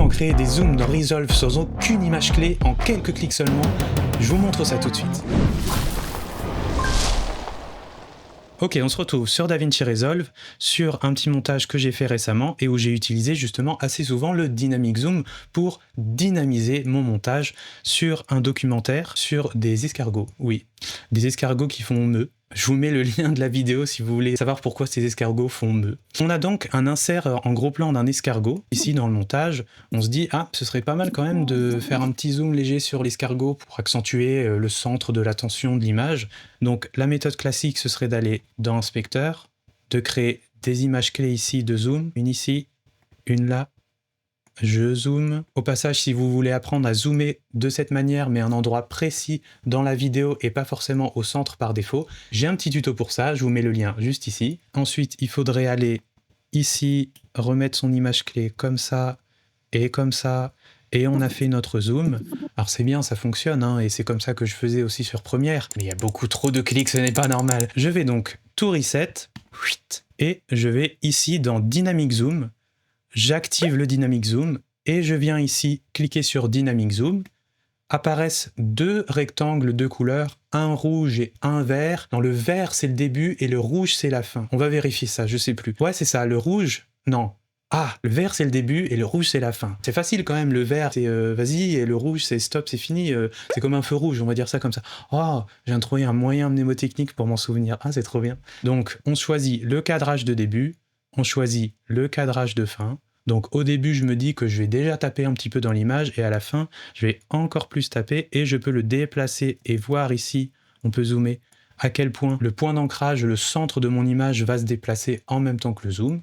comment créer des zooms dans Resolve sans aucune image clé en quelques clics seulement. Je vous montre ça tout de suite. Ok, on se retrouve sur DaVinci Resolve, sur un petit montage que j'ai fait récemment et où j'ai utilisé justement assez souvent le Dynamic Zoom pour dynamiser mon montage sur un documentaire sur des escargots. Oui, des escargots qui font meuh. Je vous mets le lien de la vidéo si vous voulez savoir pourquoi ces escargots font meuh. On a donc un insert en gros plan d'un escargot. Ici dans le montage, on se dit « Ah, ce serait pas mal quand même de faire un petit zoom léger sur l'escargot pour accentuer le centre de l'attention de l'image. » Donc la méthode classique, ce serait d'aller dans Inspecteur, de créer des images clés ici de zoom, une ici, une là. Je zoome. Au passage, si vous voulez apprendre à zoomer de cette manière, mais à un endroit précis dans la vidéo et pas forcément au centre par défaut, j'ai un petit tuto pour ça, je vous mets le lien juste ici. Ensuite, il faudrait aller ici, remettre son image clé comme ça, et on a fait notre zoom. Alors c'est bien, ça fonctionne, hein, et c'est comme ça que je faisais aussi sur Premiere, mais il y a beaucoup trop de clics, ce n'est pas normal. Je vais donc tout reset, et je vais ici dans Dynamic Zoom, j'active le Dynamic Zoom et je viens ici cliquer sur Dynamic Zoom. Apparaissent deux rectangles de couleurs, un rouge et un vert. Dans le vert, c'est le début et le rouge, c'est la fin. On va vérifier ça, je sais plus. Ouais, c'est ça, le rouge, non. Ah, le vert, c'est le début et le rouge, c'est la fin. C'est facile quand même, le vert, c'est vas-y, et le rouge, c'est stop, c'est fini. C'est comme un feu rouge, on va dire ça comme ça. Oh, je viens de trouver un moyen mnémotechnique pour m'en souvenir. Ah, c'est trop bien. Donc, on choisit le cadrage de début, on choisit le cadrage de fin. Donc au début, je me dis que je vais déjà taper un petit peu dans l'image et à la fin, je vais encore plus taper et je peux le déplacer et voir ici, on peut zoomer, à quel point le point d'ancrage, le centre de mon image va se déplacer en même temps que le zoom.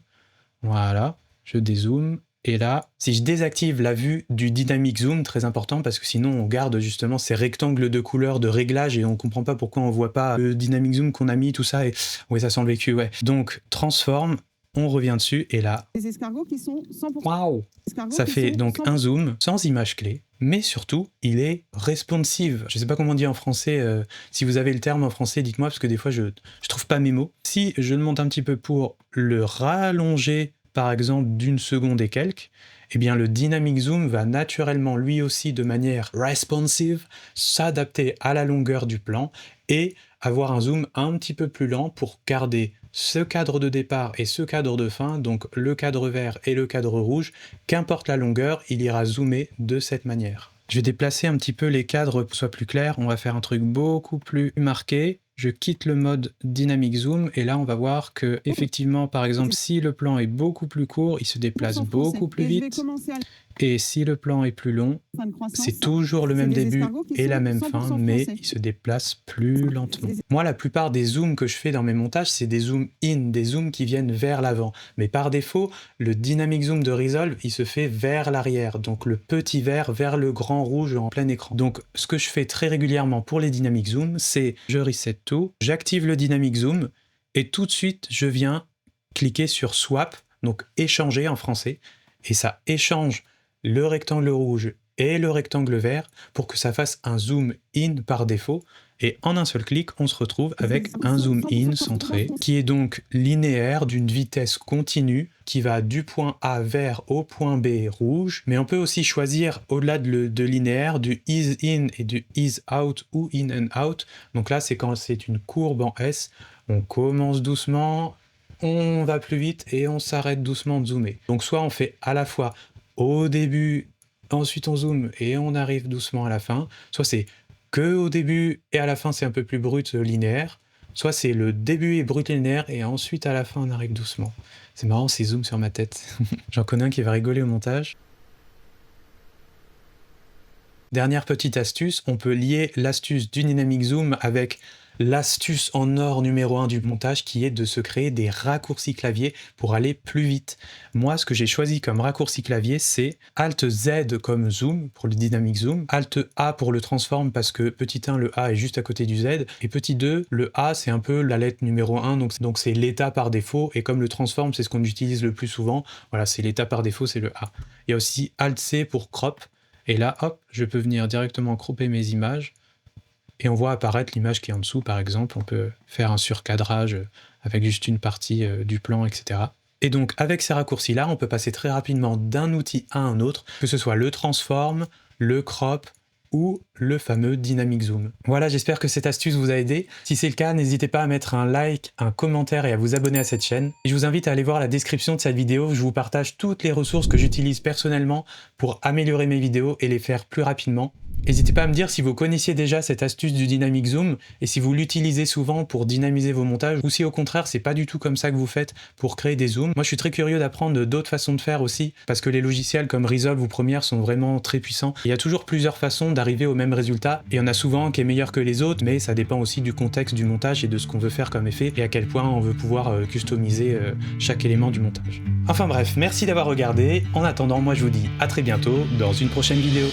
Voilà, je dézoome. Et là, si je désactive la vue du Dynamic Zoom, très important parce que sinon on garde justement ces rectangles de couleurs de réglage et on comprend pas pourquoi on voit pas le Dynamic Zoom qu'on a mis, tout ça, et ouais, ça sent le vécu, ouais. Donc, transforme. On revient dessus et là, des escargots qui sont 100%. Waouh, ça fait donc un zoom sans image clé, mais surtout, il est responsive. Je ne sais pas comment dire en français, si vous avez le terme en français, dites-moi, parce que des fois, je trouve pas mes mots. Si je le monte un petit peu pour le rallonger, par exemple, d'une seconde et quelques, eh bien le Dynamic Zoom va naturellement, lui aussi, de manière responsive, s'adapter à la longueur du plan et avoir un zoom un petit peu plus lent pour garder ce cadre de départ et ce cadre de fin, donc le cadre vert et le cadre rouge, qu'importe la longueur, il ira zoomer de cette manière. Je vais déplacer un petit peu les cadres pour que ce soit plus clair, on va faire un truc beaucoup plus marqué. Je quitte le mode Dynamic Zoom et là on va voir que effectivement, par exemple, si le plan est beaucoup plus court, il se déplace beaucoup plus vite. Et si le plan est plus long, c'est toujours le même début et la même fin, mais il se déplace plus lentement. Moi, la plupart des zooms que je fais dans mes montages, c'est des zooms in, des zooms qui viennent vers l'avant. Mais par défaut, le Dynamic Zoom de Resolve, il se fait vers l'arrière. Donc le petit vert vers le grand rouge en plein écran. Donc ce que je fais très régulièrement pour les Dynamic Zoom, c'est je reset tout, j'active le Dynamic Zoom et tout de suite, je viens cliquer sur Swap, donc échanger en français, et ça échange le rectangle rouge et le rectangle vert pour que ça fasse un zoom in par défaut. Et en un seul clic, on se retrouve avec un zoom in centré qui est donc linéaire d'une vitesse continue qui va du point A vert au point B rouge. Mais on peut aussi choisir au-delà de linéaire du ease in et du ease out ou in and out. Donc là, c'est quand c'est une courbe en S. On commence doucement, on va plus vite et on s'arrête doucement de zoomer. Donc soit on fait à la fois au début, ensuite on zoome et on arrive doucement à la fin, soit c'est que au début et à la fin c'est un peu plus brut linéaire, soit c'est le début est brut linéaire et ensuite à la fin on arrive doucement. C'est marrant ces zooms sur ma tête. J'en connais un qui va rigoler au montage. Dernière petite astuce, on peut lier l'astuce du Dynamic Zoom avec l'astuce en or numéro 1 du montage qui est de se créer des raccourcis clavier pour aller plus vite. Moi, ce que j'ai choisi comme raccourci clavier, c'est Alt Z comme zoom pour le Dynamic Zoom, Alt A pour le transform parce que petit 1, le A est juste à côté du Z, et petit 2, le A c'est un peu la lettre numéro 1, donc c'est l'état par défaut, et comme le transform c'est ce qu'on utilise le plus souvent, voilà, c'est l'état par défaut, c'est le A. Il y a aussi Alt C pour crop, et là, hop, je peux venir directement cropper mes images, et on voit apparaître l'image qui est en dessous, par exemple. On peut faire un surcadrage avec juste une partie du plan, etc. Et donc avec ces raccourcis-là, on peut passer très rapidement d'un outil à un autre, que ce soit le transform, le crop ou le fameux dynamic zoom. Voilà, j'espère que cette astuce vous a aidé. Si c'est le cas, n'hésitez pas à mettre un like, un commentaire et à vous abonner à cette chaîne. Et je vous invite à aller voir la description de cette vidéo où je vous partage toutes les ressources que j'utilise personnellement pour améliorer mes vidéos et les faire plus rapidement. N'hésitez pas à me dire si vous connaissiez déjà cette astuce du dynamic zoom et si vous l'utilisez souvent pour dynamiser vos montages ou si au contraire c'est pas du tout comme ça que vous faites pour créer des zooms. Moi je suis très curieux d'apprendre d'autres façons de faire aussi parce que les logiciels comme Resolve ou Premiere sont vraiment très puissants. Il y a toujours plusieurs façons d'arriver au même résultat et il y en a souvent qui est meilleur que les autres, mais ça dépend aussi du contexte du montage et de ce qu'on veut faire comme effet et à quel point on veut pouvoir customiser chaque élément du montage. Enfin bref, merci d'avoir regardé. En attendant, moi je vous dis à très bientôt dans une prochaine vidéo.